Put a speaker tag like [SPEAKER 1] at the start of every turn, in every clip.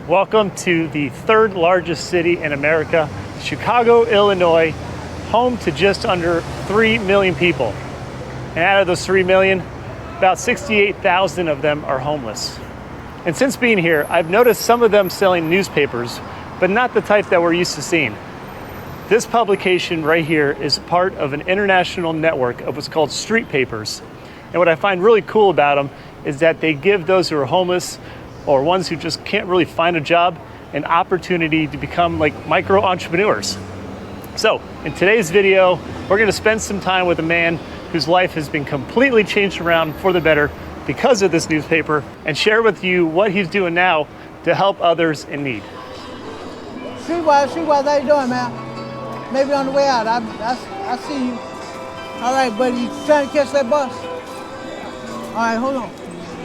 [SPEAKER 1] Welcome to the third largest city in America, Chicago, Illinois, home to just under 3 million people. And out of those 3 million, about 68,000 of them are homeless. And since being here, I've noticed some of them selling newspapers, but not the type that we're used to seeing. This publication right here is part of an international network of what's called street papers. And what I find really cool about them is that they give those who are homeless or ones who just can't really find a job an opportunity to become like micro entrepreneurs. So in today's video, we're gonna spend some time with a man whose life has been completely changed around for the better because of this newspaper, and share with you what he's doing now to help others in need.
[SPEAKER 2] Streetwise, how you doing, man? Maybe on the way out, I see you. All right, buddy, you trying to catch that bus? All right, hold on.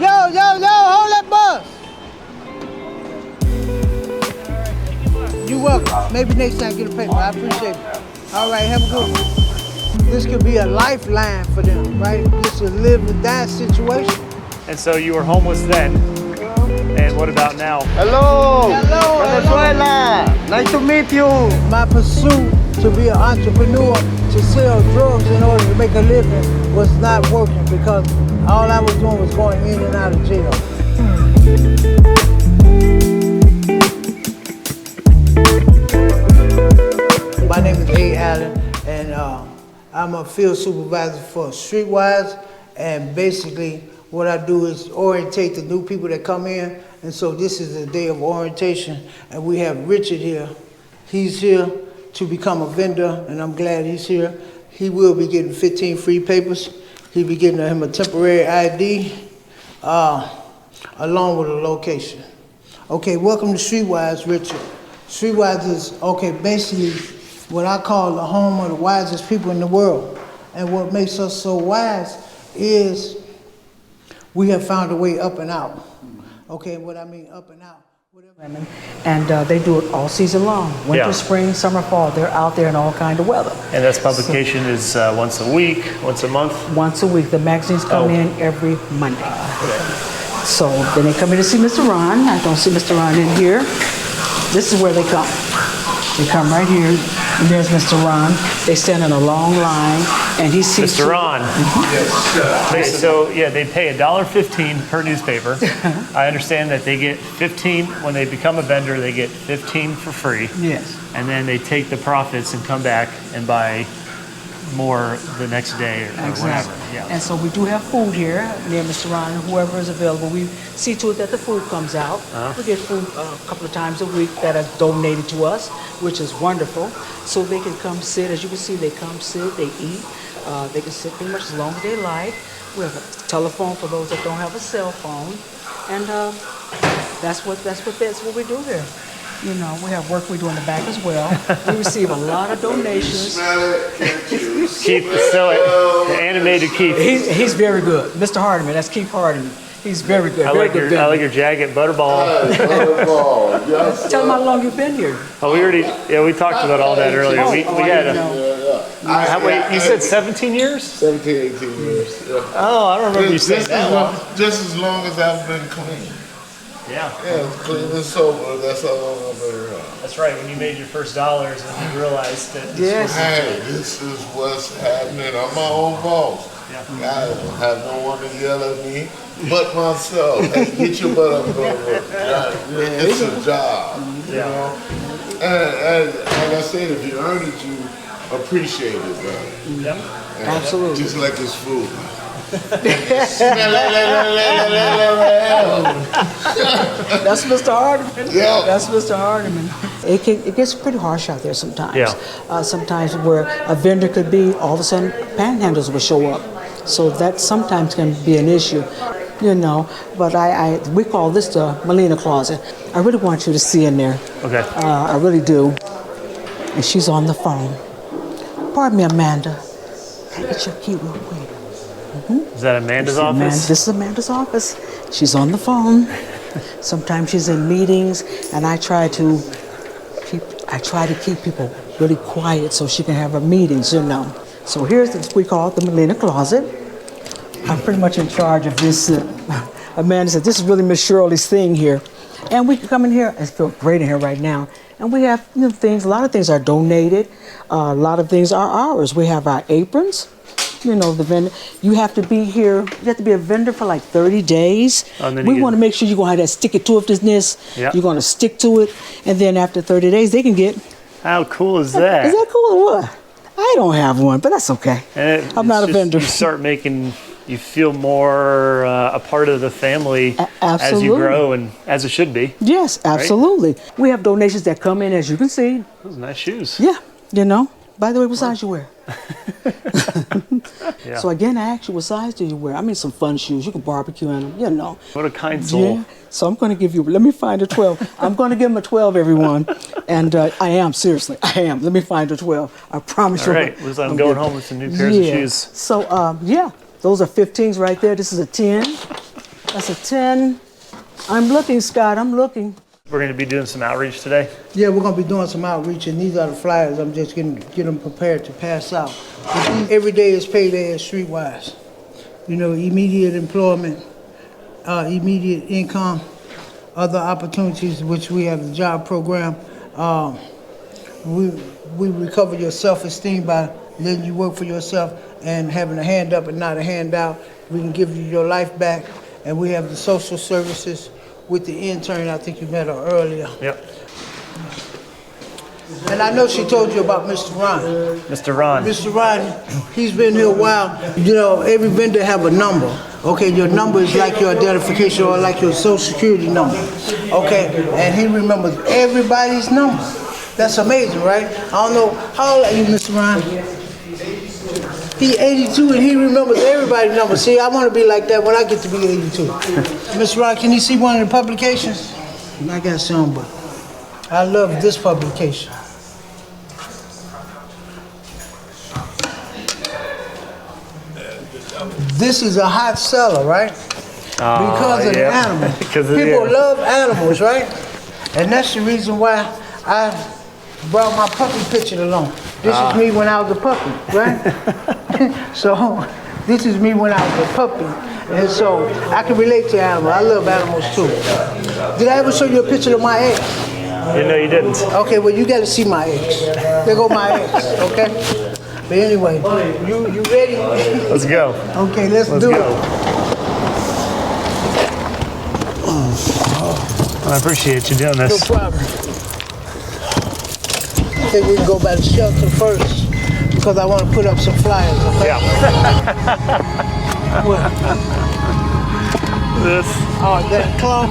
[SPEAKER 2] Yo, hold that bus! You're welcome. Maybe next time get a paper, I appreciate it. All right, have a good one. This could be a lifeline for them, right? This is a live or die situation.
[SPEAKER 1] And so you were homeless then, and what about now?
[SPEAKER 3] Hello, Venezuela. Nice to meet you.
[SPEAKER 2] My pursuit to be an entrepreneur, to sell drugs in order to make a living was not working because all I was doing was going in and out of jail. My name is A. Allen, and I'm a field supervisor for Streetwise, and basically what I do is orientate the new people that come in, and so this is a day of orientation, and we have Richard here. He's here to become a vendor, and I'm glad he's here. He will be getting 15 free papers. He'll be getting him a temporary ID, along with a location. Okay, welcome to Streetwise, Richard. Streetwise is, basically what I call the home of the wisest people in the world. And what makes us so wise is we have found a way up and out. Okay, what I mean up and out.
[SPEAKER 4] And they do it all season long. Winter, spring, summer, fall. They're out there in all kind of weather.
[SPEAKER 1] And this publication is once a week, once a month?
[SPEAKER 4] Once a week. The magazines come in every Monday. So then they come in to see Mr. Ron. I don't see Mr. Ron in here. This is where they come. They come right here, and there's Mr. Ron. They stand in a long line, and he sees
[SPEAKER 1] Mr. Ron. Yes. So yeah, they pay $1.15 per newspaper. I understand that they get 15 when they become a vendor. They get 15 for free.
[SPEAKER 4] Yes.
[SPEAKER 1] And then they take the profits and come back and buy more the next day or whatever. Yeah.
[SPEAKER 4] And so we do have food here near Mr. Ron. Whoever is available, we see to it that the food comes out. We get food a couple of times a week that are donated to us, which is wonderful. So they can come sit. As you can see, they come sit, they eat. They can sit pretty much as long as they like. We have a telephone for those that don't have a cell phone, and that's what we do here. You know, we have work we do in the back as well. We receive a lot of donations.
[SPEAKER 1] Keith, the animated Keith.
[SPEAKER 4] He's very good. Mr. Hardiman, that's Keith Hardiman. He's very good.
[SPEAKER 1] I like your jacket, Butterball.
[SPEAKER 3] Butterball, yes.
[SPEAKER 4] Tell him how long you've been here.
[SPEAKER 1] Oh, we talked about all that earlier. We had you said 17 years?
[SPEAKER 3] 17, 18 years. Yeah.
[SPEAKER 1] Oh, I don't remember you saying that long.
[SPEAKER 3] Just as long as I've been clean.
[SPEAKER 1] Yeah.
[SPEAKER 3] Yeah, clean and sober. That's how long I've been around.
[SPEAKER 1] That's right. When you made your first dollars and you realized that
[SPEAKER 3] this is what's happening. I'm my own boss.
[SPEAKER 1] Yeah.
[SPEAKER 3] I don't have no one to yell at me but myself. Hey, get your butt up and go to work. It's a job. You know? And like I said, if you earn it, you appreciate it, man.
[SPEAKER 1] Yep.
[SPEAKER 4] Absolutely.
[SPEAKER 3] Just like it's food.
[SPEAKER 4] That's Mr. Hardiman.
[SPEAKER 3] Yeah.
[SPEAKER 4] That's Mr. Hardiman. It gets pretty harsh out there sometimes.
[SPEAKER 1] Yeah.
[SPEAKER 4] Sometimes where a vendor could be, all of a sudden panhandlers will show up. So that sometimes can be an issue, you know. But we call this the Melina closet. I really want you to see in there.
[SPEAKER 1] Okay.
[SPEAKER 4] I really do. And she's on the phone. Pardon me, Amanda. Can I get your key real quick?
[SPEAKER 1] Is that Amanda's office?
[SPEAKER 4] This is Amanda's office. She's on the phone. Sometimes she's in meetings, and I try to keep people really quiet so she can have her meetings, you know. So here's this, we call it the Melina closet. I'm pretty much in charge of this. Amanda said, this is really Miss Shirley's thing here. And we can come in here, it feels great in here right now. And we have things, a lot of things are donated. A lot of things are ours. We have our aprons. The vendor, you have to be here, you have to be a vendor for like 30 days. We want to make sure you're going to have that stick-it-to-itiveness. Yep. You're going to stick to it. And then after 30 days, they can get.
[SPEAKER 1] How cool is that?
[SPEAKER 4] Is that cool or what? I don't have one, but that's okay. I'm not a vendor.
[SPEAKER 1] You start making, you feel more a part of the family as you grow and as it should be.
[SPEAKER 4] Yes, absolutely. Right? We have donations that come in, as you can see.
[SPEAKER 1] Those nice shoes.
[SPEAKER 4] Yeah, By the way, what size you wear?
[SPEAKER 1] Yeah.
[SPEAKER 4] So again, I asked you, what size do you wear? I mean, some fun shoes. You can barbecue in them,
[SPEAKER 1] What a kind soul.
[SPEAKER 4] Yeah. So I'm going to give you, let me find a 12. I'm going to give him a 12, everyone. And I am, seriously, I am. Let me find a 12. I promise you.
[SPEAKER 1] All right, I'm going home with some new pairs of shoes.
[SPEAKER 4] So, those are 15s right there. This is a 10. That's a 10. I'm looking, Scott, I'm looking.
[SPEAKER 1] We're going to be doing some outreach today?
[SPEAKER 2] Yeah, we're going to be doing some outreach, and these are the flyers. I'm just getting them prepared to pass out. Every day is payday at Streetwise. Immediate employment, immediate income, other opportunities, which we have the job program. We recover your self-esteem by letting you work for yourself and having a hand up and not a handout. We can give you your life back, and we have the social services with the intern. I think you met her earlier.
[SPEAKER 1] Yep.
[SPEAKER 2] And I know she told you about Mr. Ron.
[SPEAKER 1] Mr. Ron.
[SPEAKER 2] Mr. Ron, he's been here a while. Every vendor have a number. Okay, your number is like your identification or like your social security number. Okay, and he remembers everybody's number. That's amazing, right? I don't know, how old are you, Mr. Ron? He's 82 and he remembers everybody's number. See, I want to be like that when I get to be 82. Mr. Ron, can you see one of the publications? I got some, but I love this publication. This is a hot seller, right? Because of the animals. People love animals, right? And that's the reason why I brought my puppy picture along. This is me when I was a puppy, right? So this is me when I was a puppy. And so I can relate to animals. I love animals too. Did I ever show you a picture of my eggs?
[SPEAKER 1] No, you didn't.
[SPEAKER 2] Okay, well, you got to see my eggs. There go my eggs, okay? But anyway, you ready?
[SPEAKER 1] Let's go.
[SPEAKER 2] Okay, let's do
[SPEAKER 1] go.
[SPEAKER 2] it.
[SPEAKER 1] I appreciate you doing this.
[SPEAKER 2] No problem. I think we can go by the shelter first because I want to put up some flyers. Okay?
[SPEAKER 1] Yeah.
[SPEAKER 2] What?
[SPEAKER 1] This.
[SPEAKER 2] Oh, that clown?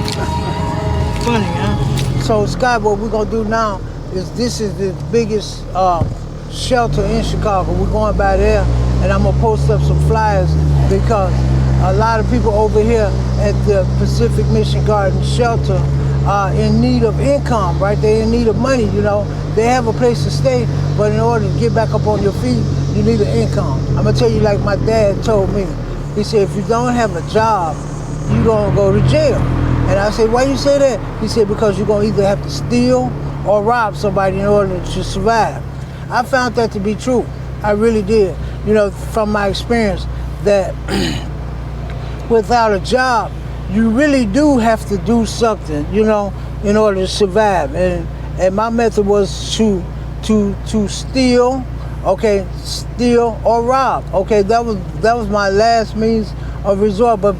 [SPEAKER 2] Funny, huh? So, Scott, what we're going to do now is this is the biggest shelter in Chicago. We're going by there, and I'm going to post up some flyers because a lot of people over here at the Pacific Mission Garden Shelter are in need of income, right? They're in need of money, They have a place to stay, but in order to get back up on your feet, you need an income. I'm going to tell you like my dad told me. He said, if you don't have a job, you're going to go to jail. And I said, why you say that? He said, because you're going to either have to steal or rob somebody in order to survive. I found that to be true. I really did. From my experience, that without a job, you really do have to do something, in order to survive. And my method was to steal, okay, steal or rob. Okay, that was my last means of resort. But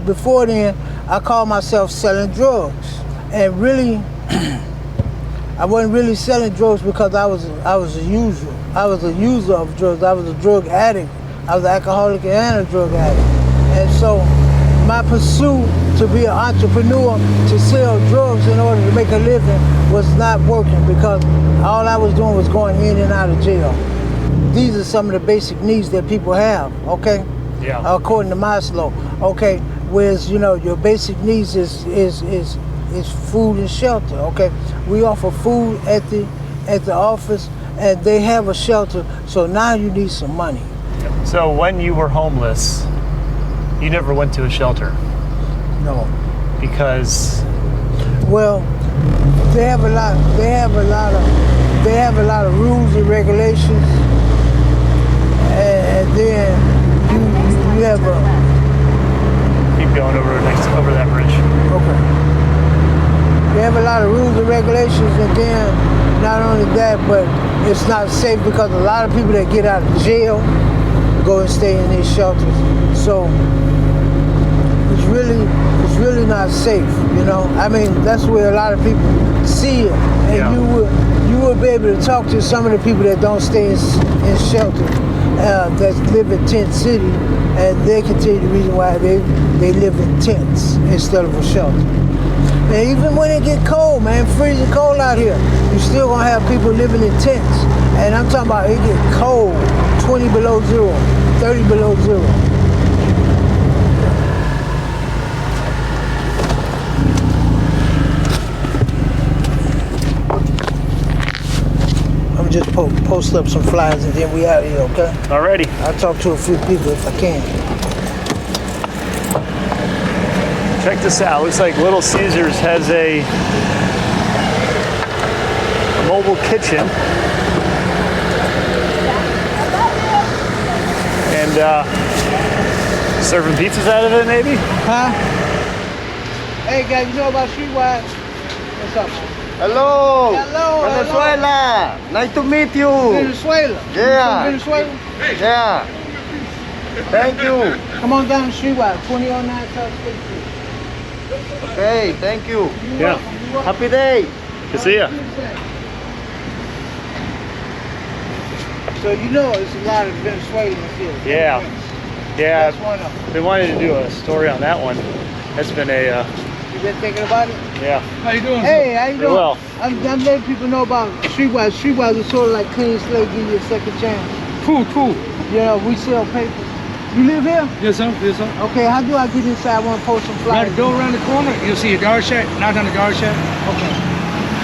[SPEAKER 2] before then, I called myself selling drugs. And really, I wasn't really selling drugs because I was a user. I was a user of drugs. I was a drug addict. I was an alcoholic and a drug addict. And so my pursuit to be an entrepreneur, to sell drugs in order to make a living was not working because all I was doing was going in and out of jail. These are some of the basic needs that people have, okay?
[SPEAKER 1] Yeah.
[SPEAKER 2] According to Maslow, okay? Whereas, your basic needs is food and shelter, okay? We offer food at the office and they have a shelter, so now you need some money.
[SPEAKER 1] So when you were homeless, you never went to a shelter?
[SPEAKER 2] No.
[SPEAKER 1] Because?
[SPEAKER 2] Well, they have a lot of rules and regulations, and then you have a.
[SPEAKER 1] Keep going over that bridge.
[SPEAKER 2] Okay. They have a lot of rules and regulations, and then not only that, but it's not safe because a lot of people that get out of jail go and stay in these shelters. So it's really not safe, you know. I mean, that's where a lot of people see it, and you will be able to talk to some of the people that don't stay in shelters, that live in tent city, and they can tell you the reason why they live in tents instead of a shelter. And even when it get cold, man, freezing cold out here, you still gonna have people living in tents. And I'm talking about it get cold, 20 below zero, 30 below zero. I'm just post up some flyers and then we out of here, okay?
[SPEAKER 1] Alrighty.
[SPEAKER 2] I'll talk to a few people if I can.
[SPEAKER 1] Check this out. Looks like Little Caesars has a mobile kitchen. And serving pizzas out of it, maybe?
[SPEAKER 2] Huh? Hey guys, you know about Streetwise? What's up, man?
[SPEAKER 5] Hello.
[SPEAKER 2] Hello.
[SPEAKER 5] Venezuela. Nice to meet you.
[SPEAKER 2] Venezuela.
[SPEAKER 5] Yeah.
[SPEAKER 2] You from Venezuela?
[SPEAKER 5] Yeah. Thank you.
[SPEAKER 2] Come on down to Streetwise, 2009 South State Street.
[SPEAKER 5] Okay, thank you.
[SPEAKER 1] Yeah.
[SPEAKER 5] Happy day.
[SPEAKER 1] Good to see ya.
[SPEAKER 2] So you know it's a lot of Venezuelans here.
[SPEAKER 1] Yeah.
[SPEAKER 2] That's one of them.
[SPEAKER 1] Yeah. They wanted to do a story on that one. That's been a,
[SPEAKER 2] You been thinking about it?
[SPEAKER 1] yeah.
[SPEAKER 6] How you doing?
[SPEAKER 2] Hey, how you doing?
[SPEAKER 1] Well.
[SPEAKER 2] I'm letting people know about Streetwise. Streetwise is sort of like clean slate, give you a second chance.
[SPEAKER 6] Cool, cool.
[SPEAKER 2] You know, we sell papers. You live here?
[SPEAKER 6] Yes, sir. Yes, sir.
[SPEAKER 2] Okay, how do I get inside? I want to post some
[SPEAKER 6] Right,
[SPEAKER 2] flyers.
[SPEAKER 6] go around the corner. You'll see a guard shack. Knock on the guard shack.
[SPEAKER 2] Okay.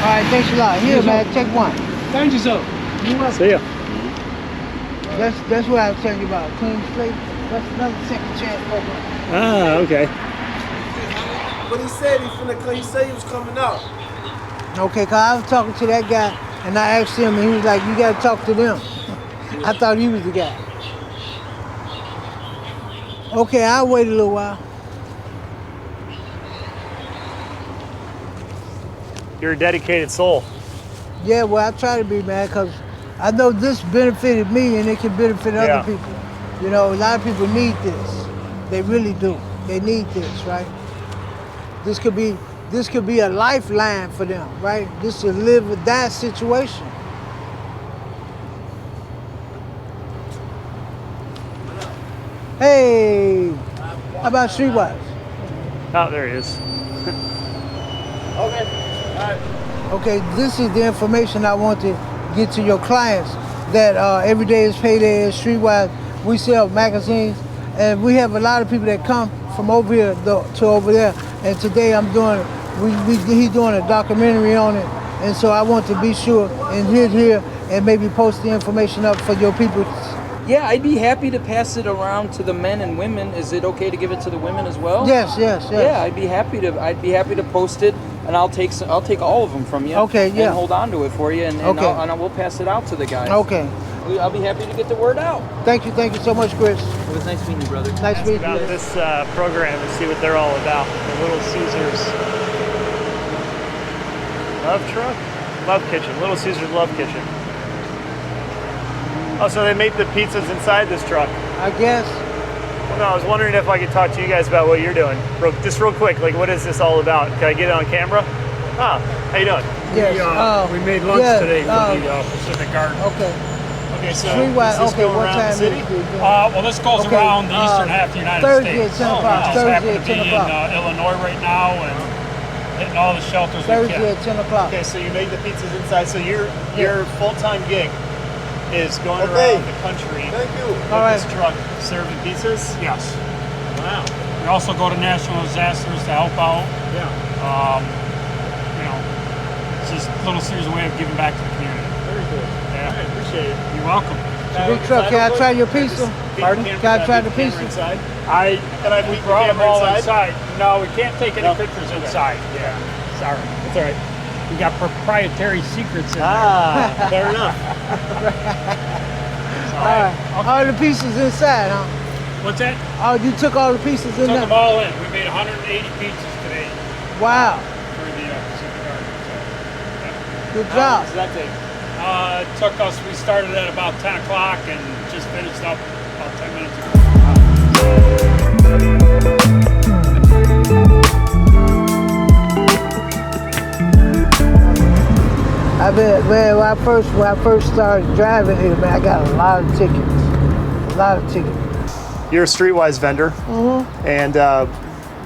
[SPEAKER 2] All right, thanks a lot. Here,
[SPEAKER 6] Yes, sir.
[SPEAKER 2] man, take one.
[SPEAKER 6] Thank you, sir.
[SPEAKER 2] You welcome.
[SPEAKER 1] See ya.
[SPEAKER 2] That's what I was telling you about. Clean slate. That's another second chance program.
[SPEAKER 1] Ah, okay.
[SPEAKER 7] But he said he said he was coming out.
[SPEAKER 2] Okay, cause I was talking to that guy and I asked him and he was like, you gotta talk to them. I thought he was the guy. Okay, I'll wait a little while.
[SPEAKER 1] You're a dedicated soul.
[SPEAKER 2] Yeah, well, I try to be, man, cause I know this benefited me and it can benefit
[SPEAKER 1] Yeah.
[SPEAKER 2] other people. You know, a lot of people need this. They really do. They need this, right? This could be a lifeline for them, right? This is a live or die situation. Hey, how about Streetwise?
[SPEAKER 1] Oh, there he is.
[SPEAKER 2] Okay, this is the information I want to get to your clients, that every day is payday at Streetwise. We sell magazines, and we have a lot of people that come from over here to over there. And today I'm doing, he's doing a documentary on it, and so I want to be sure and hit here and maybe post the information up for your people.
[SPEAKER 8] Yeah, I'd be happy to pass it around to the men and women. Is it okay to give it to the women as well?
[SPEAKER 2] Yes.
[SPEAKER 8] Yeah, I'd be happy to post it, and I'll take all of them from you.
[SPEAKER 2] Okay, yeah.
[SPEAKER 8] And hold on to it for you, and
[SPEAKER 2] Okay.
[SPEAKER 8] and we'll pass it out to the guys.
[SPEAKER 2] Okay.
[SPEAKER 8] I'll be happy to get the word out.
[SPEAKER 2] Tyou thank you so much, Chris.
[SPEAKER 8] It was nice meeting you, brother.
[SPEAKER 2] Nice
[SPEAKER 1] Ask
[SPEAKER 2] meeting
[SPEAKER 1] about
[SPEAKER 2] you.
[SPEAKER 1] this program and see what they're all about. The Little Caesars Love Truck? Love Kitchen. Little Caesars Love Kitchen. Oh, so they make the pizzas inside this truck.
[SPEAKER 2] I guess.
[SPEAKER 1] Well, no, I was wondering if I could talk to you guys about what you're doing. Just real quick, like what is this all about? Can I get it on camera? Ah, how you doing?
[SPEAKER 2] Yes.
[SPEAKER 6] We made lunch
[SPEAKER 2] yeah,
[SPEAKER 6] today for the Pacific Garden.
[SPEAKER 2] Okay.
[SPEAKER 1] Okay, so
[SPEAKER 2] Streetwise.
[SPEAKER 1] does this
[SPEAKER 2] Okay,
[SPEAKER 1] go
[SPEAKER 2] what
[SPEAKER 1] around the
[SPEAKER 2] time
[SPEAKER 1] city?
[SPEAKER 2] is it?
[SPEAKER 6] Well, this goes
[SPEAKER 2] Okay,
[SPEAKER 6] around the eastern half of the United
[SPEAKER 2] Thursday
[SPEAKER 6] States.
[SPEAKER 2] at 10 o'clock.
[SPEAKER 6] We just
[SPEAKER 2] Thursday
[SPEAKER 6] happen
[SPEAKER 2] at
[SPEAKER 6] to be
[SPEAKER 2] 10
[SPEAKER 6] in
[SPEAKER 2] o'clock.
[SPEAKER 6] Illinois right now and hitting all the shelters we
[SPEAKER 2] Thursday
[SPEAKER 6] can.
[SPEAKER 2] at 10 o'clock.
[SPEAKER 1] Okay, so you make the pizzas inside. So your full-time gig is going
[SPEAKER 3] Okay.
[SPEAKER 1] around the country
[SPEAKER 3] Thank you.
[SPEAKER 1] with
[SPEAKER 2] All right.
[SPEAKER 1] this truck serving pizzas?
[SPEAKER 6] Yes.
[SPEAKER 1] Wow.
[SPEAKER 6] We also go to national disasters to help out.
[SPEAKER 1] Yeah.
[SPEAKER 6] It's just Little Caesars' way of giving back to the community.
[SPEAKER 1] Very cool.
[SPEAKER 6] Yeah.
[SPEAKER 1] I appreciate it.
[SPEAKER 6] You're welcome.
[SPEAKER 2] Big truck. Can I try your pizza?
[SPEAKER 6] Pardon?
[SPEAKER 2] Can I try the pizza?
[SPEAKER 1] Inside?
[SPEAKER 6] Can
[SPEAKER 1] I
[SPEAKER 6] we
[SPEAKER 1] peek the
[SPEAKER 6] brought them
[SPEAKER 1] camera
[SPEAKER 6] all
[SPEAKER 1] inside?
[SPEAKER 6] inside. No, we can't take any
[SPEAKER 1] No?
[SPEAKER 6] pictures
[SPEAKER 1] Okay.
[SPEAKER 6] inside. Yeah. Sorry.
[SPEAKER 1] That's all right.
[SPEAKER 6] We got proprietary secrets in there.
[SPEAKER 1] Ah, fair enough.
[SPEAKER 2] All right. All the pieces inside, huh?
[SPEAKER 6] What's that?
[SPEAKER 2] Oh, you took all the pieces in
[SPEAKER 6] Took them
[SPEAKER 2] there?
[SPEAKER 6] all in. We made 180 pizzas today
[SPEAKER 2] Wow.
[SPEAKER 6] for the Pacific
[SPEAKER 2] Good
[SPEAKER 6] How long
[SPEAKER 2] job.
[SPEAKER 6] does that take? It took us, we started at about 10 o'clock and just finished up about 10 minutes ago.
[SPEAKER 2] Man, when I first started driving here, man, I got a lot of tickets. A lot of tickets.
[SPEAKER 1] You're a Streetwise vendor. And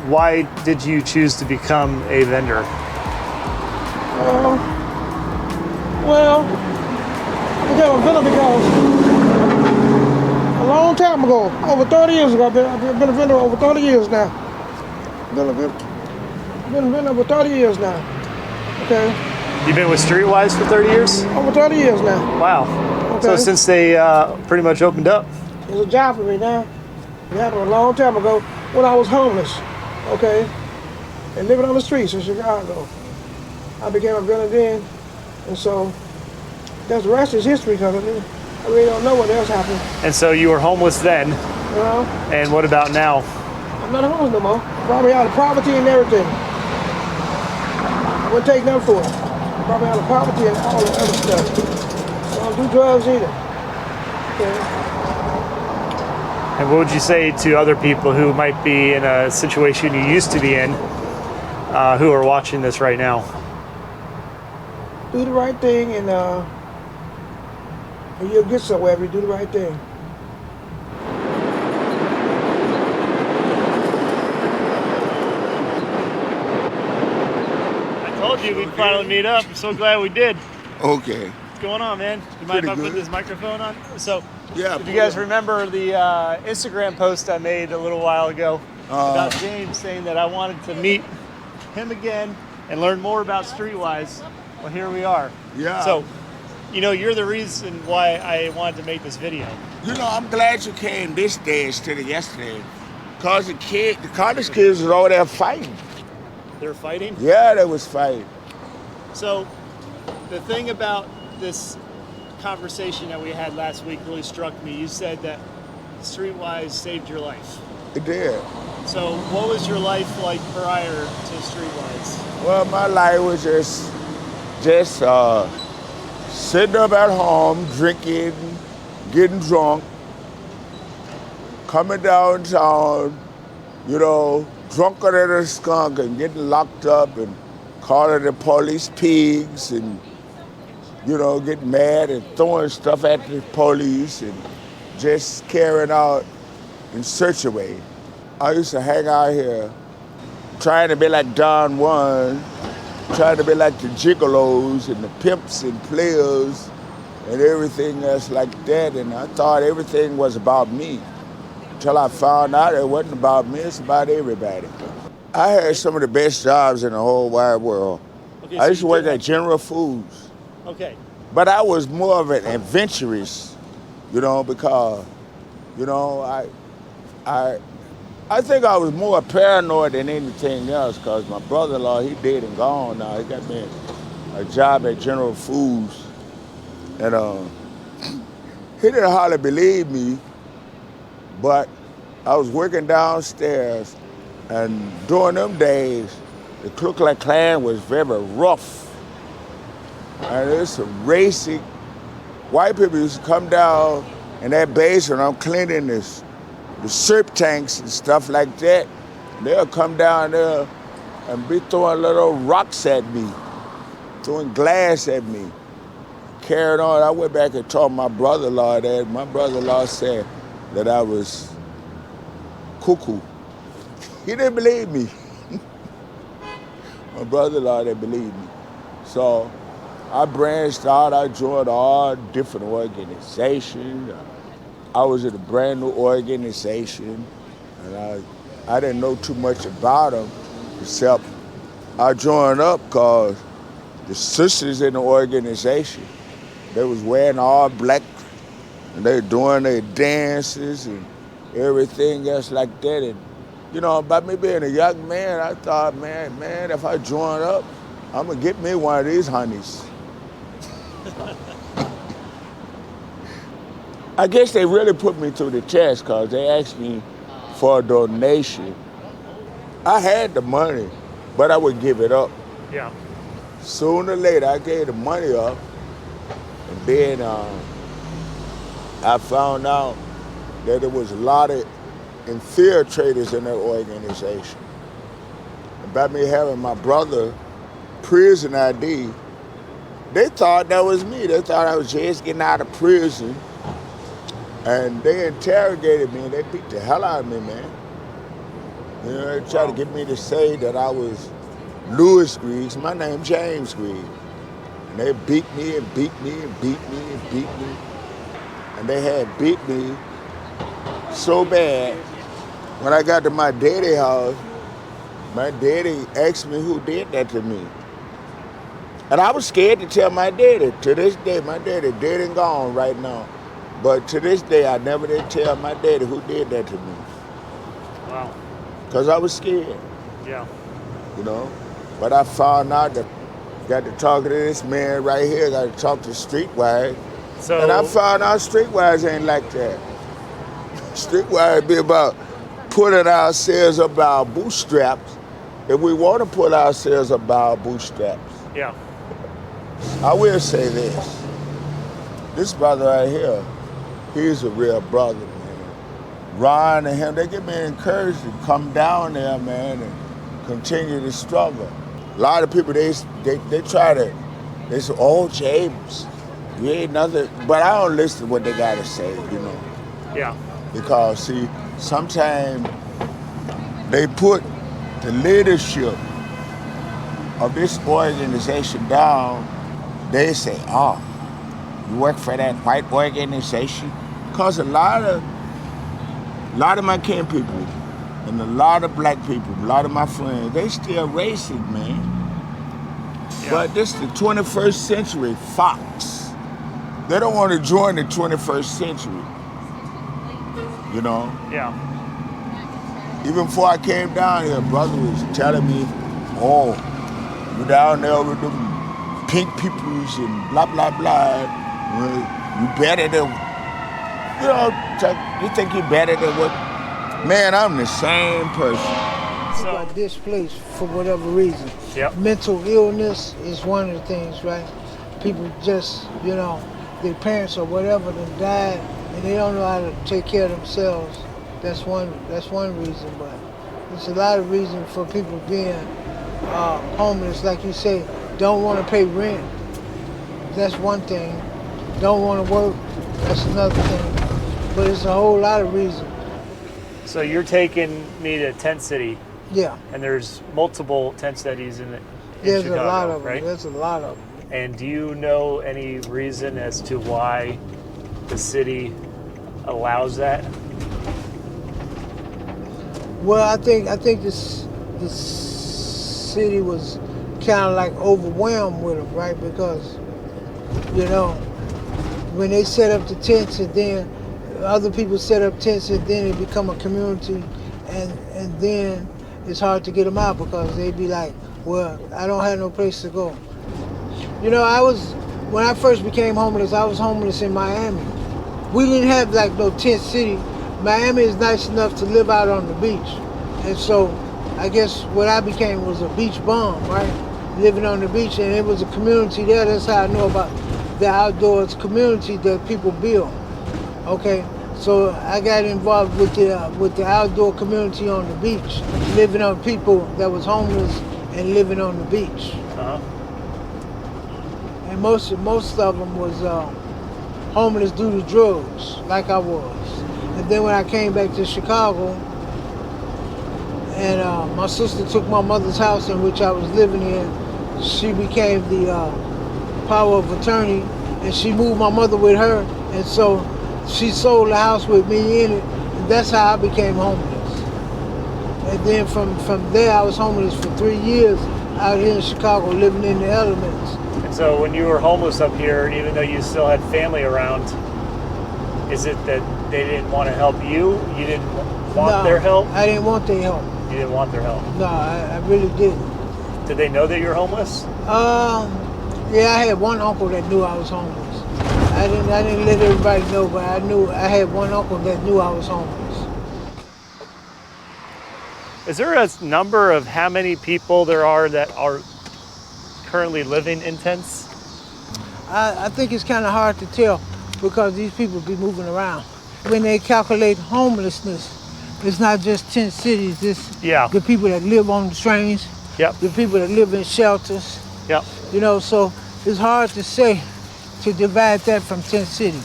[SPEAKER 1] why did you choose to become a vendor?
[SPEAKER 9] Well, I became a vendor because a long time ago, over 30 years ago, I've been a vendor over 30 years now. Been a vendor over 30 years now. Okay,
[SPEAKER 1] You've been with Streetwise for 30 years?
[SPEAKER 9] over 30 years now.
[SPEAKER 1] Wow. So
[SPEAKER 9] Okay.
[SPEAKER 1] since they pretty much opened up.
[SPEAKER 9] It's a job for me now. It happened a long time ago when I was homeless, okay, and living on the streets in Chicago. I became a vendor then, and so that's the rest is history because I really don't know what else happened,
[SPEAKER 1] And so you were homeless then.
[SPEAKER 9] you know.
[SPEAKER 1] And what about now?
[SPEAKER 9] I'm not homeless no more. Probably out of poverty and everything. I wouldn't take nothing for it. Probably out of poverty and all the other stuff. I don't do drugs either. Okay.
[SPEAKER 1] And what would you say to other people who might be in a situation you used to be in, who are watching this right now?
[SPEAKER 9] Do the right thing and you'll get somewhere if you do the right thing.
[SPEAKER 1] I told you we'd finally meet up. I'm so glad we did.
[SPEAKER 3] Okay.
[SPEAKER 1] What's going on, man? You mind if I put this microphone on? So,
[SPEAKER 3] Yeah.
[SPEAKER 1] if you guys remember the Instagram post I made a little while ago about James saying that I wanted to meet him again and learn more about Streetwise, well, here we are.
[SPEAKER 3] Yeah.
[SPEAKER 1] So, you know, you're the reason why I wanted to make this video.
[SPEAKER 3] You know, I'm glad you came this day instead of yesterday. Cause the college kids was over there fighting.
[SPEAKER 1] They're fighting.
[SPEAKER 3] Yeah, they was fighting.
[SPEAKER 1] So, the thing about this conversation that we had last week really struck me. You said that Streetwise saved your life.
[SPEAKER 3] It did.
[SPEAKER 1] So, what was your life like prior to Streetwise?
[SPEAKER 3] Well, my life was just sitting up at home, drinking, getting drunk, coming downtown, you know, drunker than a skunk and getting locked up and calling the police pigs and, you know, getting mad and throwing stuff at the police and just carrying out in search of way. I used to hang out here trying to be like Don Juan, trying to be like the gigolos and the pimps and players and everything else like that. And I thought everything was about me until I found out it wasn't about me, it's about everybody. I had some of the best jobs in the whole wide world.
[SPEAKER 1] Okay,
[SPEAKER 3] I
[SPEAKER 1] so
[SPEAKER 3] used to
[SPEAKER 1] you
[SPEAKER 3] work
[SPEAKER 1] did
[SPEAKER 3] at General Foods,
[SPEAKER 1] Okay.
[SPEAKER 3] but I was more of an adventurous, you know, because, you know, I think I was more paranoid than anything else because my brother-in-law, he dead and gone now. He got me a job at General Foods. And he didn't hardly believe me, but I was working downstairs, and during them days, the Ku Klux Klan was very rough. And it's a racing. White people used to come down in that basement. I'm cleaning the syrup tanks and stuff like that. They'll come down there and be throwing little rocks at me, throwing glass at me. Carried on. I went back and told my brother-in-law that. My brother-in-law said that I was cuckoo. He didn't believe me. My brother-in-law didn't believe me. So I branched out. I joined all different organizations. I was in a brand new organization, and I didn't know too much about them, except I joined up because the sisters in the organization, they was wearing all black, and they were doing their dances and everything else like that. And, you know, by me being a young man, I thought, man, if I join up, I'm gonna get me one of these honeys. I guess they really put me through the test because they asked me for a donation. I had the money, but I would give it up.
[SPEAKER 1] Yeah.
[SPEAKER 3] Sooner or later, I gave the money up, and then I found out that there was a lot of infiltrators in that organization. And by me having my brother prison ID, they thought that was me. They thought I was just getting out of prison. And they interrogated me and they beat the hell out of me, man. You know, they tried to get me to say that I was Louis Griggs. My name's James Griggs. And they beat me and beat me and beat me and beat me. And they had beat me so bad, when I got to my daddy's house, my daddy asked me who did that to me. And I was scared to tell my daddy. To this day, my daddy dead and gone right now. But to this day, I never did tell my daddy who did that to me.
[SPEAKER 1] Wow.
[SPEAKER 3] Because I was scared.
[SPEAKER 1] Yeah.
[SPEAKER 3] You know? But I found out that got to talk to this man right here, got to talk to Streetwise.
[SPEAKER 1] So,
[SPEAKER 3] and I found out Streetwise ain't like that. Streetwise be about pulling ourselves up by our bootstraps if we want to pull ourselves up by our bootstraps.
[SPEAKER 1] Yeah.
[SPEAKER 3] I will say this. This brother right here, he's a real brother, man. Ron and him, they give me encouragement to come down there, man, and continue to struggle. A lot of people, they try to, they say, oh, James, you ain't nothing. But I don't listen to what they got to say, you know.
[SPEAKER 1] Yeah.
[SPEAKER 3] Because, see, sometimes they put the leadership of this organization down. They say, oh, you work for that white organization? Because a lot of my kin people and a lot of black people, a lot of my friends, they still racist, man. Yeah. But this is the 21st century Fox. They don't want to join the 21st century. You know?
[SPEAKER 1] Yeah.
[SPEAKER 3] Even before I came down here, brother was telling me, oh, you down there with them pink peoples and blah, blah, blah. You better than, you know, you think you better than what? Man, I'm the same person.
[SPEAKER 2] So, got displaced for whatever reason.
[SPEAKER 1] Yep.
[SPEAKER 2] Mental illness is one of the things, right? People just, you know, their parents or whatever them died and they don't know how to take care of themselves. That's one reason, but there's a lot of reasons for people being homeless, like you say, don't want to pay rent. That's one thing. Don't want to work. That's another thing. But it's a whole lot of reasons.
[SPEAKER 1] So you're taking me to Tent City.
[SPEAKER 2] Yeah.
[SPEAKER 1] And there's multiple tent cities in
[SPEAKER 2] There's
[SPEAKER 1] Chicago,
[SPEAKER 2] a lot of them.
[SPEAKER 1] right?
[SPEAKER 2] There's a lot of them.
[SPEAKER 1] And do you know any reason as to why the city allows that?
[SPEAKER 2] Well, I think this city was kind of like overwhelmed with them, right? Because, you know, when they set up the tents and then other people set up tents and then it become a community and then it's hard to get them out because they be like, well, I don't have no place to go. You know, when I first became homeless, I was homeless in Miami. We didn't have like no tent city. Miami is nice enough to live out on the beach. And so I guess what I became was a beach bum, right? Living on the beach, and it was a community there. That's how I know about the outdoors community that people build. Okay, so I got involved with the outdoor community on the beach, living on people that was homeless and living on the beach.
[SPEAKER 1] Uh-huh.
[SPEAKER 2] And most of them was homeless due to drugs, like I was. And then when I came back to Chicago, and my sister took my mother's house in which I was living in, she became the power of attorney, and she moved my mother with her, and so she sold the house with me in it, and that's how I became homeless. And then from there, I was homeless for 3 years out here in Chicago, living in the elements.
[SPEAKER 1] And so when you were homeless up here, even though you still had family around, is it that they didn't want to help you? You didn't want their help?
[SPEAKER 2] I didn't want their help.
[SPEAKER 1] You didn't want their help?
[SPEAKER 2] No, I really didn't.
[SPEAKER 1] Did they know that you were homeless?
[SPEAKER 2] Yeah, I had one uncle that knew I was homeless. I didn't let everybody know, but I had one uncle that knew I was homeless.
[SPEAKER 1] Is there a number of how many people there are that are currently living in tents?
[SPEAKER 2] I think it's kind of hard to tell because these people be moving around. When they calculate homelessness, it's not just tent cities. It's the people that live on the trains, the people that live in shelters. You know, so it's hard to say, to divide that from tent city.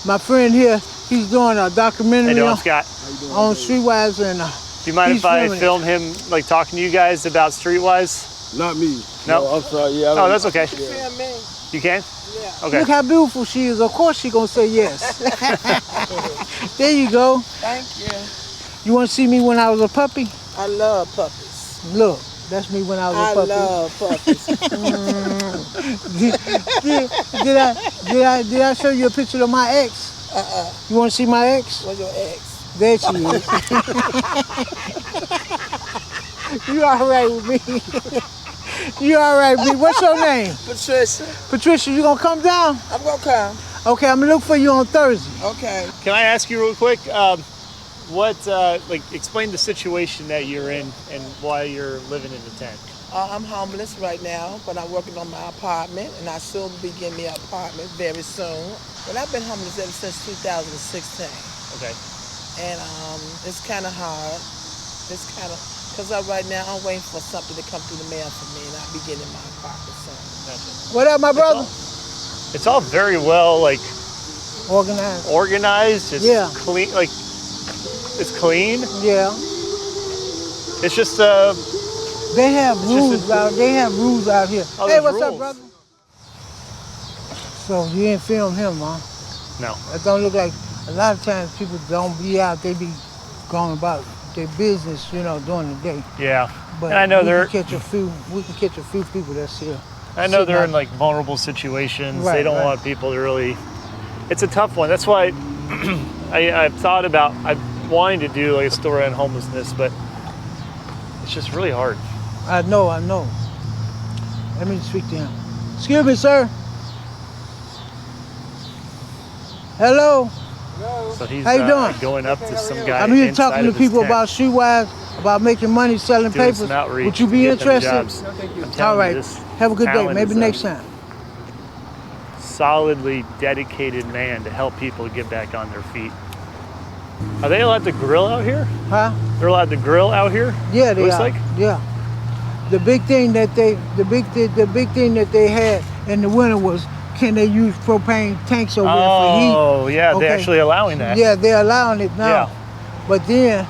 [SPEAKER 2] My friend here, he's doing a documentary on Streetwise, and
[SPEAKER 1] do you mind if I film him like talking to you guys about Streetwise?
[SPEAKER 7] Not me.
[SPEAKER 1] No,
[SPEAKER 7] I'm sorry. Yeah.
[SPEAKER 1] Oh, that's okay.
[SPEAKER 2] Yeah.
[SPEAKER 1] You can?
[SPEAKER 2] Yeah.
[SPEAKER 1] Okay.
[SPEAKER 2] Look how beautiful she is. Of course she gonna say yes. There you go.
[SPEAKER 10] Thank you.
[SPEAKER 2] You want to see me when I was a puppy?
[SPEAKER 10] I love puppies.
[SPEAKER 2] Look, that's me when I was a puppy.
[SPEAKER 10] I love puppies.
[SPEAKER 2] Did I show you a picture of my ex? You want to see my ex?
[SPEAKER 10] What's your ex?
[SPEAKER 2] There she is. You all right with me? You all right with me? What's your name?
[SPEAKER 10] Patricia.
[SPEAKER 2] Patricia, you gonna come down?
[SPEAKER 10] I'm gonna come.
[SPEAKER 2] Okay, I'm gonna look for you on Thursday.
[SPEAKER 10] Okay.
[SPEAKER 1] Can I ask you real quick, explain the situation that you're in and why you're living in a tent?
[SPEAKER 10] I'm homeless right now, but I'm working on my apartment, and I soon will be getting me an apartment very soon. But I've been homeless ever since 2016.
[SPEAKER 1] Okay.
[SPEAKER 10] And it's kind of hard. It's kind of, because right now I'm waiting for something to come through the mail for me, and I'll be getting my apartment soon.
[SPEAKER 1] Gotcha.
[SPEAKER 2] What up, my brother?
[SPEAKER 1] It's all very well, like,
[SPEAKER 2] organized.
[SPEAKER 1] It's clean, like, it's clean.
[SPEAKER 2] Yeah.
[SPEAKER 1] It's just,
[SPEAKER 2] they have rules out. They have rules out here.
[SPEAKER 1] Oh,
[SPEAKER 2] hey, what's
[SPEAKER 1] rules.
[SPEAKER 2] up, brother? So you ain't film him, huh?
[SPEAKER 1] No.
[SPEAKER 2] It don't look like. A lot of times people don't be out. They be going about their business, you know, during the day.
[SPEAKER 1] Yeah.
[SPEAKER 2] But
[SPEAKER 1] and I know
[SPEAKER 2] we can catch a few people that's here.
[SPEAKER 1] I know they're in like vulnerable situations.
[SPEAKER 2] Right,
[SPEAKER 1] they don't want people to really. It's a tough one. That's why I've thought about wanting to do like a story on homelessness, but it's just really hard.
[SPEAKER 2] I know. Let me speak to him. Excuse me, sir. Hello.
[SPEAKER 1] So he's
[SPEAKER 2] How you doing?
[SPEAKER 1] going up to some guy.
[SPEAKER 2] I'm here
[SPEAKER 1] inside
[SPEAKER 2] talking to
[SPEAKER 1] of his
[SPEAKER 2] people
[SPEAKER 1] tent,
[SPEAKER 2] about Streetwise, about making money selling
[SPEAKER 1] doing
[SPEAKER 2] papers.
[SPEAKER 1] some outreach,
[SPEAKER 2] Would you be
[SPEAKER 1] get them
[SPEAKER 2] interested?
[SPEAKER 1] jobs. I'm telling
[SPEAKER 2] All
[SPEAKER 1] you,
[SPEAKER 2] right.
[SPEAKER 1] this
[SPEAKER 2] Have a good day.
[SPEAKER 1] talent
[SPEAKER 2] Maybe
[SPEAKER 1] is
[SPEAKER 2] next
[SPEAKER 1] a
[SPEAKER 2] time.
[SPEAKER 1] Solidly dedicated man to help people get back on their feet. Are they allowed to grill out here?
[SPEAKER 2] Huh?
[SPEAKER 1] They're allowed to grill out here?
[SPEAKER 2] Yeah, they
[SPEAKER 1] Looks
[SPEAKER 2] are.
[SPEAKER 1] like?
[SPEAKER 2] Yeah. The big thing that they had in the winter was, can they use propane tanks over there for heat?
[SPEAKER 1] Oh, yeah, they're actually allowing that.
[SPEAKER 2] Yeah, they're allowing it now.
[SPEAKER 1] Yeah.
[SPEAKER 2] But then,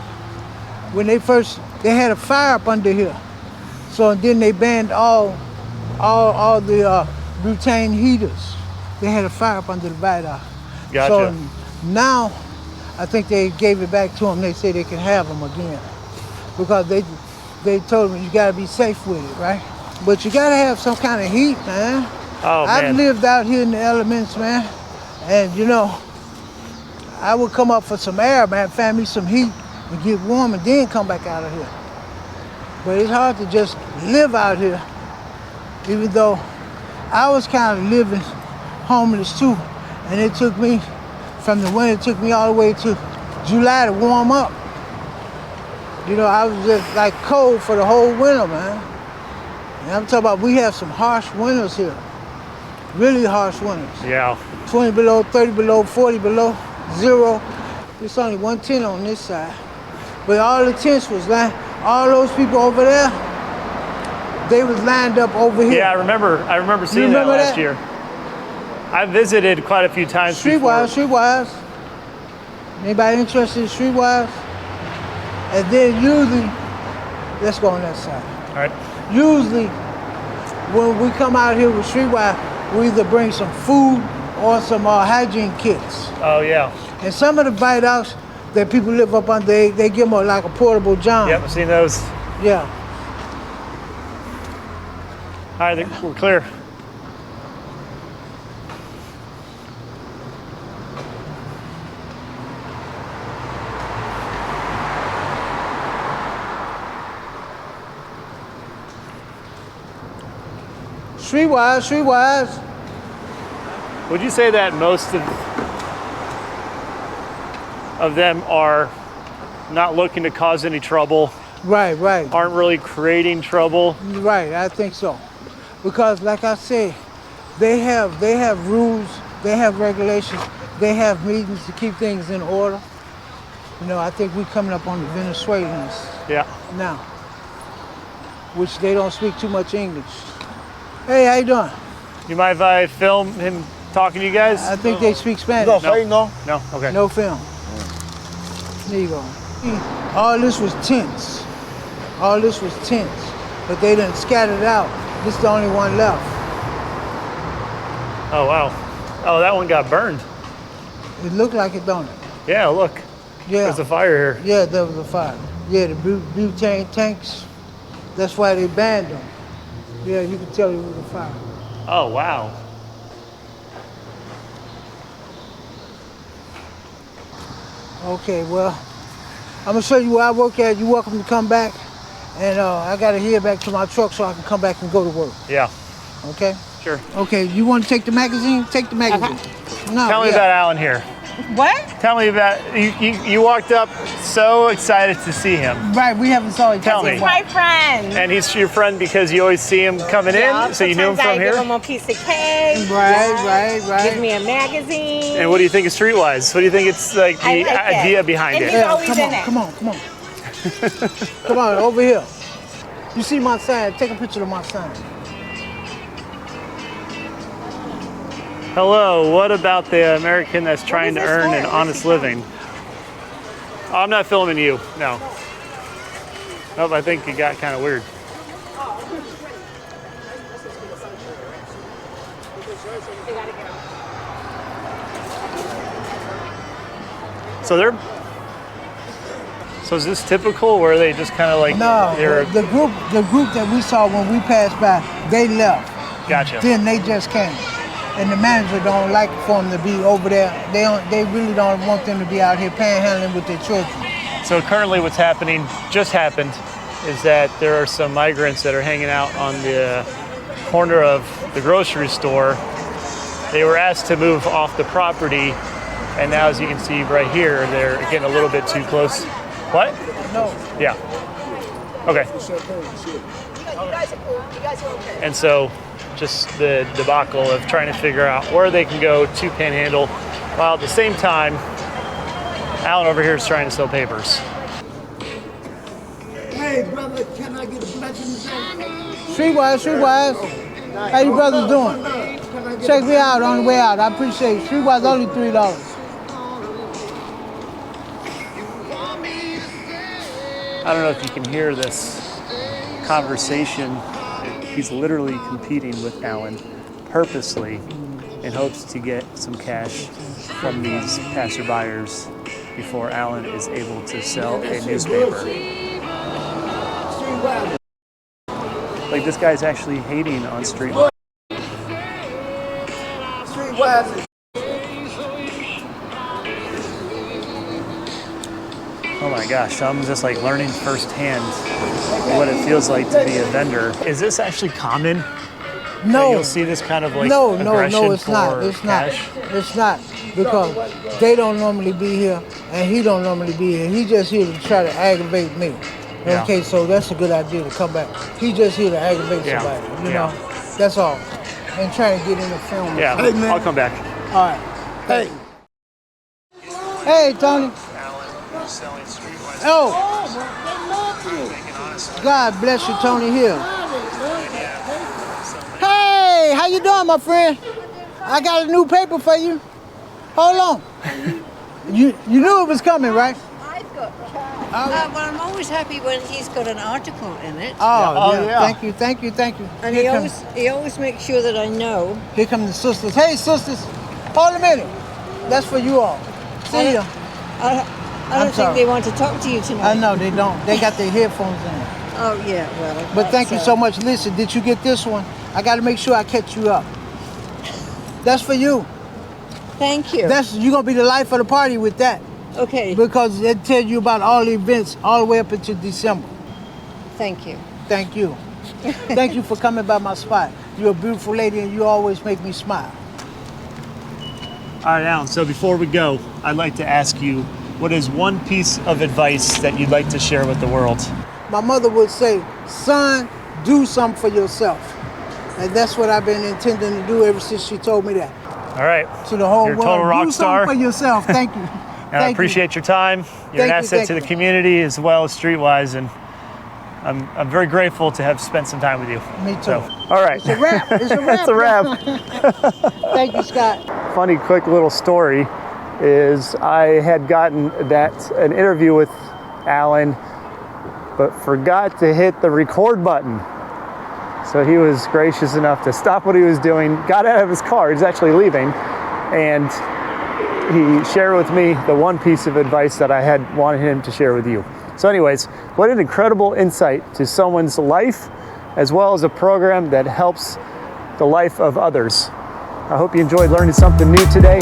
[SPEAKER 2] when they had a fire up under here. So then they banned all the butane heaters. They had a fire up under the viaduct.
[SPEAKER 1] Gotcha.
[SPEAKER 2] So now, I think they gave it back to them. They say they can have them again. Because they told them you gotta be safe with it, right? But you gotta have some kind of heat, man.
[SPEAKER 1] Oh, man.
[SPEAKER 2] I've lived out here in the elements, man. And you know, I would come up for some air, man, find me some heat and get warm and then come back out of here. But it's hard to just live out here, even though I was kind of living homeless too. And it took me, from the winter, it took me all the way to July to warm up. You know, I was just like cold for the whole winter, man. And I'm talking about, we have some harsh winters here. Really harsh winters.
[SPEAKER 1] Yeah.
[SPEAKER 2] 20 below, 30 below, 40 below, 0. There's only one tent on this side. But all the tents was lined, all those people over there, they was lined up over here.
[SPEAKER 1] Yeah, I remember seeing that last year. I visited quite a few times
[SPEAKER 2] Streetwise. Anybody interested in Streetwise? And then usually, let's go on that side.
[SPEAKER 1] All right.
[SPEAKER 2] Usually, when we come out here with Streetwise, we either bring some food or some hygiene kits.
[SPEAKER 1] Oh, yeah.
[SPEAKER 2] And some of the viaducts that people live up under, they give them like a portable john.
[SPEAKER 1] Yep, I've seen those.
[SPEAKER 2] Yeah.
[SPEAKER 1] All right, I think we're clear.
[SPEAKER 2] Streetwise.
[SPEAKER 1] Would you say that most of them are not looking to cause any trouble?
[SPEAKER 2] Right.
[SPEAKER 1] Aren't really creating trouble?
[SPEAKER 2] Right, I think so. because like I said, they have rules, they have regulations, they have meetings to keep things in order. You know, I think we're coming up on the Venezuelans now, which they don't speak too much English. Hey, how you doing?
[SPEAKER 1] You mind if I film him talking to you guys?
[SPEAKER 2] I think they speak Spanish.
[SPEAKER 1] No, okay.
[SPEAKER 2] No film. There you go. All this was tents. All this was tents, but they done scattered out. This is the only one left.
[SPEAKER 1] Oh, wow. Oh, that one got burned.
[SPEAKER 2] It looked like it, don't it?
[SPEAKER 1] Yeah, look.
[SPEAKER 2] Yeah.
[SPEAKER 1] There's a fire here.
[SPEAKER 2] Yeah, there was a fire. Yeah, the butane tanks, that's why they banned them. Yeah, you can tell it was a fire.
[SPEAKER 1] Oh, wow.
[SPEAKER 2] Okay, well, I'm gonna show you where I work at. You're welcome to come back. And I gotta head back to my truck so I can come back and go to work.
[SPEAKER 1] Yeah.
[SPEAKER 2] Okay?
[SPEAKER 1] Sure.
[SPEAKER 2] Okay, you wanna take the magazine? Take the magazine. No,
[SPEAKER 1] Tell me about Alan here.
[SPEAKER 4] What?
[SPEAKER 1] Tell me about, you walked up so excited to see him.
[SPEAKER 2] Right, we haven't saw each other.
[SPEAKER 1] Tell me.
[SPEAKER 11] He's my friend.
[SPEAKER 1] And he's your friend because you always see him coming in, so you knew him from
[SPEAKER 11] I
[SPEAKER 1] here?
[SPEAKER 11] give him a piece of cake.
[SPEAKER 2] Right.
[SPEAKER 11] Give me a magazine.
[SPEAKER 1] And what do you think of Streetwise? What do you think it's like the
[SPEAKER 11] I like
[SPEAKER 1] idea
[SPEAKER 11] it.
[SPEAKER 1] behind
[SPEAKER 11] And
[SPEAKER 1] it?
[SPEAKER 11] he's always
[SPEAKER 2] come
[SPEAKER 11] in
[SPEAKER 2] on,
[SPEAKER 11] it.
[SPEAKER 2] come on. Come on, over here. You see my sign, take a picture of my sign.
[SPEAKER 1] Hello, what about the American that's trying to earn an honest living? Oh, I'm not filming you, no. Nope, I think it got kind of weird. So is this typical where they just kind of like...
[SPEAKER 2] No, the group that we saw when we passed by, they left.
[SPEAKER 1] Gotcha.
[SPEAKER 2] Then they just came. And the manager don't like for them to be over there. They really don't want them to be out here panhandling with their children.
[SPEAKER 1] So currently what's happening, just happened, is that there are some migrants that are hanging out on the corner of the grocery store. They were asked to move off the property, and now as you can see right here, they're getting a little bit too close. What?
[SPEAKER 2] No.
[SPEAKER 1] Yeah. Okay. And so just the debacle of trying to figure out where they can go to Panhandle, while at the same time, Alan over here is trying to sell papers.
[SPEAKER 7] Hey, brother, can I get a blessing today?
[SPEAKER 2] Streetwise. How you brothers doing? Check me out on the way out. I appreciate it. Streetwise only $3.
[SPEAKER 1] I don't know if you can hear this conversation. He's literally competing with Alan purposely in hopes to get some cash from these passerbyers before Alan is able to sell a newspaper. Like, this guy's actually hating on Streetwise.
[SPEAKER 7] Streetwise.
[SPEAKER 1] Oh my gosh, I'm just like learning firsthand what it feels like to be a vendor. Is this actually common?
[SPEAKER 2] No.
[SPEAKER 1] You'll see this kind of like
[SPEAKER 2] no,
[SPEAKER 1] aggression
[SPEAKER 2] it's not.
[SPEAKER 1] for
[SPEAKER 2] It's
[SPEAKER 1] cash?
[SPEAKER 2] not. It's not, because they don't normally be here and he don't normally be here. He just here to try to aggravate me.
[SPEAKER 1] Yeah.
[SPEAKER 2] Okay, so that's a good idea to come back. He just here to aggravate somebody, you know. That's all. And trying to get in the film.
[SPEAKER 1] Yeah,
[SPEAKER 2] Hey, man.
[SPEAKER 1] I'll come back.
[SPEAKER 2] All right. Hey. Hey, Tony.
[SPEAKER 1] Alan, selling Streetwise.
[SPEAKER 2] Oh. God bless you, Tony Hill. Hey, how you doing, my friend? I got a new paper for you. Hold on. You knew it was coming, right?
[SPEAKER 12] Well, I'm always happy when he's got an article in it.
[SPEAKER 2] Oh, yeah. Thank you.
[SPEAKER 12] And he always makes sure that I know.
[SPEAKER 2] Here come the sisters. Hey, sisters. Hold a minute. That's for you all. See ya.
[SPEAKER 12] I don't think they want to talk to you tonight.
[SPEAKER 2] I know, they don't. They got their headphones in.
[SPEAKER 12] Oh, yeah, well.
[SPEAKER 2] But thank you so much. Listen, did you get this one? I got to make sure I catch you up. That's for you.
[SPEAKER 12] Thank you.
[SPEAKER 2] You're going to be the life of the party with that.
[SPEAKER 12] Okay.
[SPEAKER 2] Because it tells you about all the events all the way up into December.
[SPEAKER 12] Thank you.
[SPEAKER 2] Thank you. Thank you for coming by my spot. You're a beautiful lady and you always make me smile.
[SPEAKER 1] All right, Alan, so before we go, I'd like to ask you, what is one piece of advice that you'd like to share with the world?
[SPEAKER 2] My mother would say, son, do something for yourself. And that's what I've been intending to do ever since she told me that.
[SPEAKER 1] All right.
[SPEAKER 2] To the whole
[SPEAKER 1] You're a
[SPEAKER 2] world.
[SPEAKER 1] total rock
[SPEAKER 2] Do
[SPEAKER 1] star.
[SPEAKER 2] something for yourself. Thank you.
[SPEAKER 1] And I appreciate your time. You're an asset to the community as well as Streetwise, and I'm very grateful to have spent some time with you.
[SPEAKER 2] Me too.
[SPEAKER 1] So, all right.
[SPEAKER 2] It's a wrap. It's a wrap.
[SPEAKER 1] It's a wrap.
[SPEAKER 2] Thank you, Scott.
[SPEAKER 1] Funny, quick little story is I had gotten an interview with Alan, but forgot to hit the record button. So he was gracious enough to stop what he was doing, got out of his car, he's actually leaving, and he shared with me the one piece of advice that I had wanted him to share with you. So anyways, what an incredible insight to someone's life, as well as a program that helps the life of others. I hope you enjoyed learning something new today.